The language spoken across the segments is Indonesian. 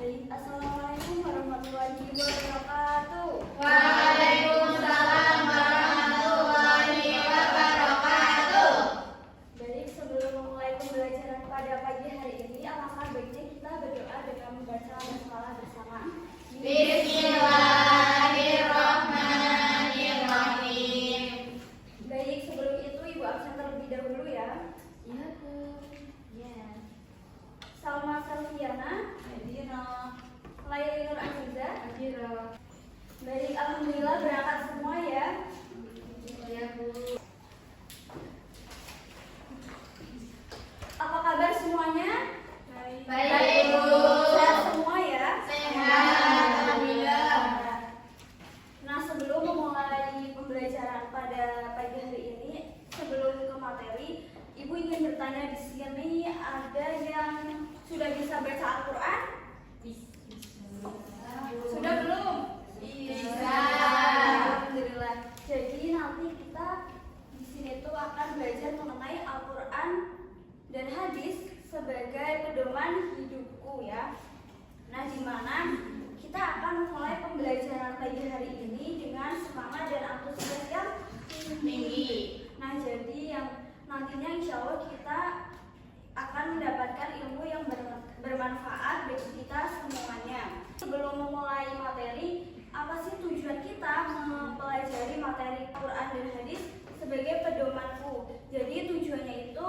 Baik, assalamualaikum warahmatullahi wabarakatuh. Waalaikumsalam warahmatullahi wabarakatuh. Baik, sebelum memulai pembelajaran pada pagi hari ini, alangkah baiknya kita berdoa dengan membaca basmalah bersama. Bismillahirrahmanirrahim. Baik, sebelum itu Ibu absen terlebih dahulu ya. Iya, Bu. Ya. Salma Selviana, Laili Nur Aziza. Baik, alhamdulillah berangkat semua ya. Iya, Bu. Apa kabar semuanya? Baik, Bu. Sehat semua ya? Sehat, alhamdulillah. Nah, sebelum memulai pembelajaran pada pagi hari ini, sebelum ke materi, Ibu ingin bertanya di sini, ada yang sudah bisa baca Al-Quran? Sudah belum? Bisa. Alhamdulillah. Jadi nanti kita di sini tuh akan belajar mengenai Al-Quran dan hadis sebagai pedoman hidupku ya. Nah, di mana kita akan memulai pembelajaran pagi hari ini dengan semangat dan antusias yang tinggi. Nah, jadi yang nantinya insya Allah kita akan mendapatkan ilmu yang bermanfaat bagi kita semuanya. Sebelum memulai materi, apa sih tujuan kita mempelajari materi Quran dan hadis sebagai pedomanku? Jadi tujuannya itu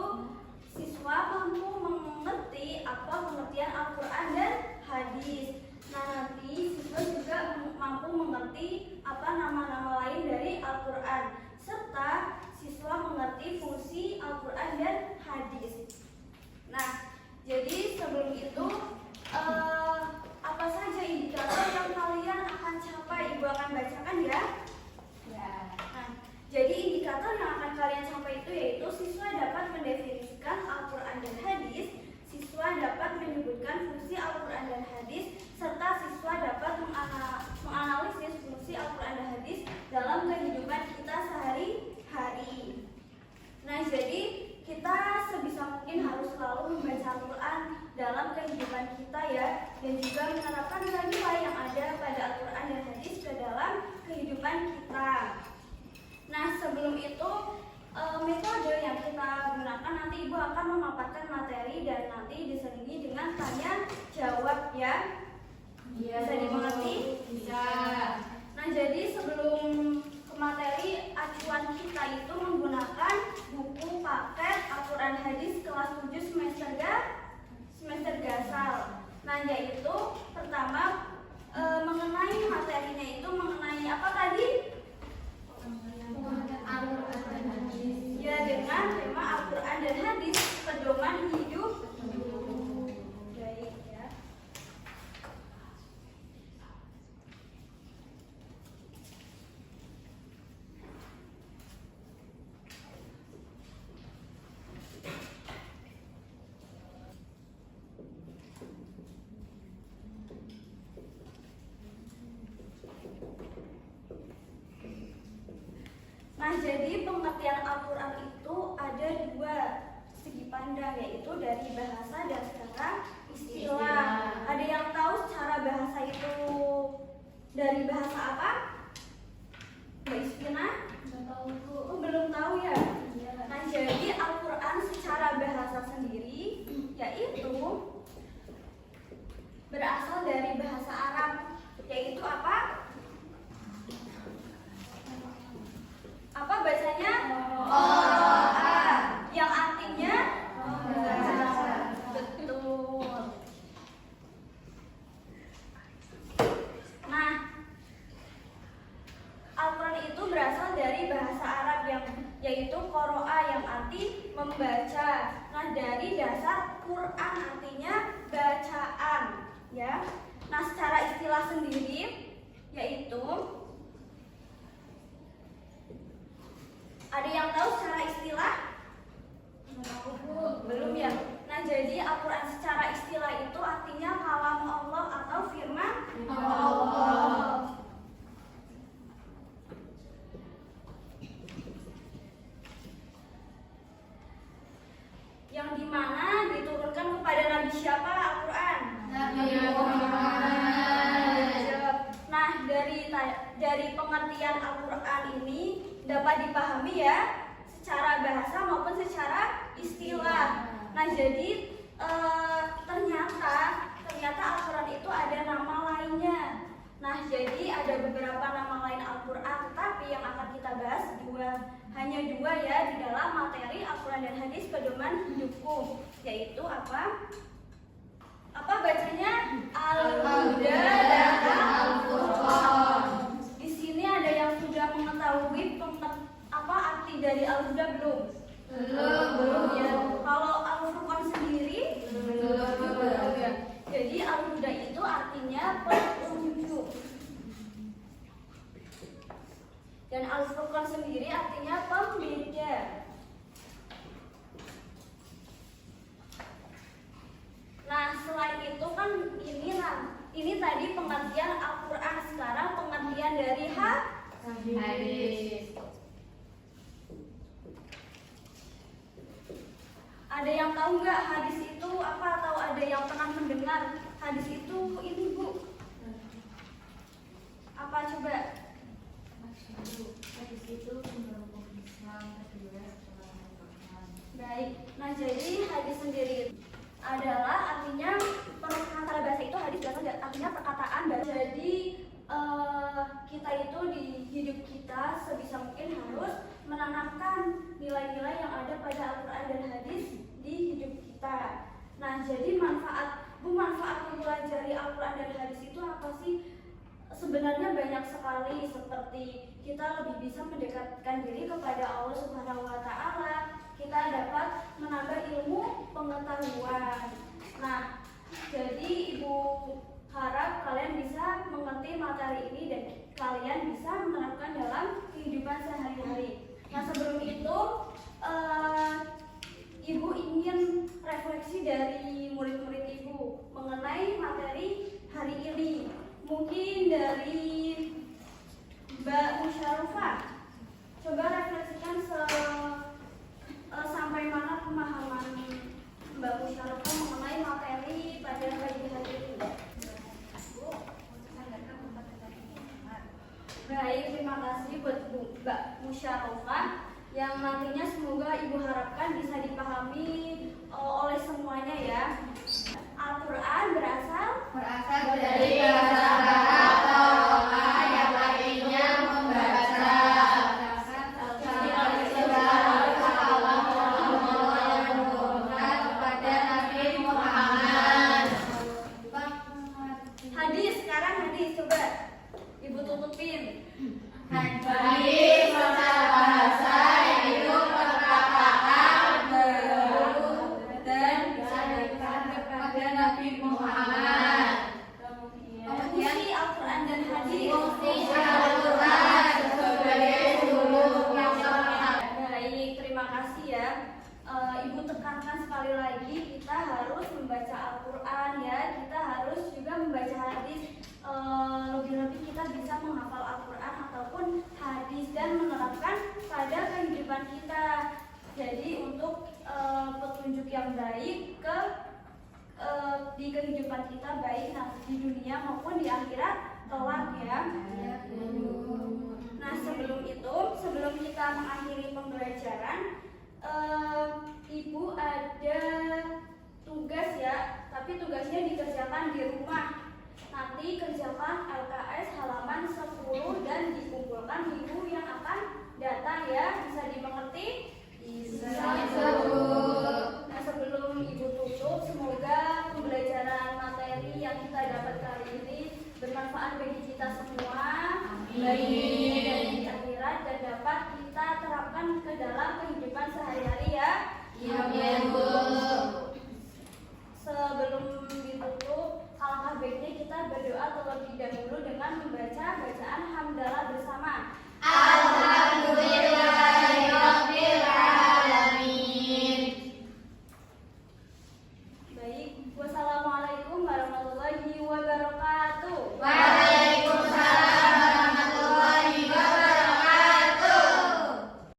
siswa mampu mengerti apa pengertian Al-Quran dan hadis. Nah, nanti siswa juga mampu mengerti apa nama-nama lain dari Al-Quran, serta siswa mengerti fungsi Al-Quran dan hadis. Nah, jadi sebelum itu apa saja indikator yang kalian akan capai? Ibu akan bacakan ya. Nah, jadi indikator yang akan kalian capai itu yaitu siswa dapat mendefinisikan Al-Quran dan hadis, siswa dapat menyebutkan fungsi Al-Quran dan hadis, serta siswa dapat menganalisis fungsi Al-Quran dan hadis dalam kehidupan kita sehari-hari. Nah, jadi kita sebisa mungkin harus selalu membaca Al-Quran dalam kehidupan kita ya, dan juga menerapkan nilai-nilai yang ada pada Al-Quran dan hadis ke dalam kehidupan kita. Nah, sebelum itu metode yang kita gunakan, nanti Ibu akan memaparkan materi dan nanti diselingi dengan tanya jawab ya. Bisa dimengerti? Bisa. Nah, jadi sebelum ke materi, acuan kita itu menggunakan buku paket Al-Quran Hadis kelas 7 semester gasal. Nah, yaitu pertama mengenai materinya itu mengenai apa tadi? Ya, dengan tema Al-Quran dan hadis pedoman hidup. Baik ya. Nah, jadi pengertian Al-Quran itu ada dua segi pandang, yaitu dari bahasa dan secara istilah. Ada yang tahu secara bahasa itu dari bahasa apa? Mbak Istina? Oh, belum tahu ya? Nah, jadi Al-Quran secara bahasa sendiri yaitu berasal dari bahasa Arab, yaitu apa? Apa bacanya? Quran. Yang artinya membaca. Betul. Nah, Al-Quran itu berasal dari bahasa Arab yang yaitu qoro'a yang arti membaca. Nah, dari dasar Quran artinya bacaan, ya. Nah, secara istilah sendiri yaitu ada yang tahu secara istilah? Belum ya? Nah, jadi Al-Quran secara istilah itu artinya kalam Allah atau firman Allah. Yang dimana diturunkan kepada Nabi siapa Al-Quran? Nabi Muhammad. dapat dipahami ya secara bahasa maupun secara istilah. Nah, jadi ternyata Al-Quran itu ada nama lainnya. Nah, jadi ada beberapa nama lain Al-Quran, tetapi yang akan kita bahas hanya dua ya di dalam materi Al-Quran dan hadis pedoman hidupku, yaitu apa bacanya? Al-Huda dan Al-Furqan. Di sini ada yang sudah mengetahui arti dari Al-Huda belum? Belum ya. Kalau Al-Furqan sendiri belum ya. Jadi Al-Huda itu artinya petunjuk. Dan Al-Furqan sendiri artinya pembeda. Nah, selain itu kan ini tadi pengertian Al-Quran, sekarang pengertian dari hadis. Ada yang tahu nggak hadis itu apa, atau ada yang pernah mendengar hadis itu ini Bu? Apa coba? Hadis itu menurut Islam kedua setelah Al-Quran. Baik, nah jadi hadis sendiri adalah artinya kata bahasa itu hadis biasa artinya perkataan. Jadi kita itu di hidup kita sebisa mungkin harus menanamkan nilai-nilai yang ada pada Al-Quran dan hadis di hidup kita. Nah, jadi manfaat mempelajari Al-Quran dan hadis itu apa sih? Sebenarnya banyak sekali, seperti kita lebih bisa mendekatkan diri kepada Allah Subhanahu wa Ta'ala, kita dapat menambah ilmu pengetahuan. Nah, jadi Ibu harap kalian bisa mengerti materi ini dan kalian bisa menerapkan dalam kehidupan sehari-hari. Nah, sebelum itu Ibu ingin refleksi dari murid-murid Ibu mengenai materi hari ini. Mungkin dari Mbak Musyarofah, coba refleksikan sampai mana pemahaman Mbak Musyarofah mengenai materi pada pagi hari ini. Baik, terima kasih buat Mbak Musyarofah yang nantinya semoga Ibu harapkan bisa dipahami oleh semuanya ya. Al-Quran berasal dari bahasa Arab Al-Quran yang artinya membaca. Kepada Nabi Muhammad. Hadis, sekarang hadis coba Ibu tutupin. Hadis secara bahasa yaitu perkataan baru dan disampaikan kepada Nabi Muhammad. Fungsi Al-Quran dan hadis. Fungsi Al-Quran sebagai suluk yang sempurna. Baik, terima kasih ya. Ibu tekankan sekali lagi, kita harus membaca Al-Quran ya. Kita harus juga membaca hadis. Lebih-lebih kita bisa menghafal Al-Quran ataupun hadis dan menerapkan pada kehidupan kita. Jadi untuk petunjuk yang baik di kehidupan kita, baik di dunia maupun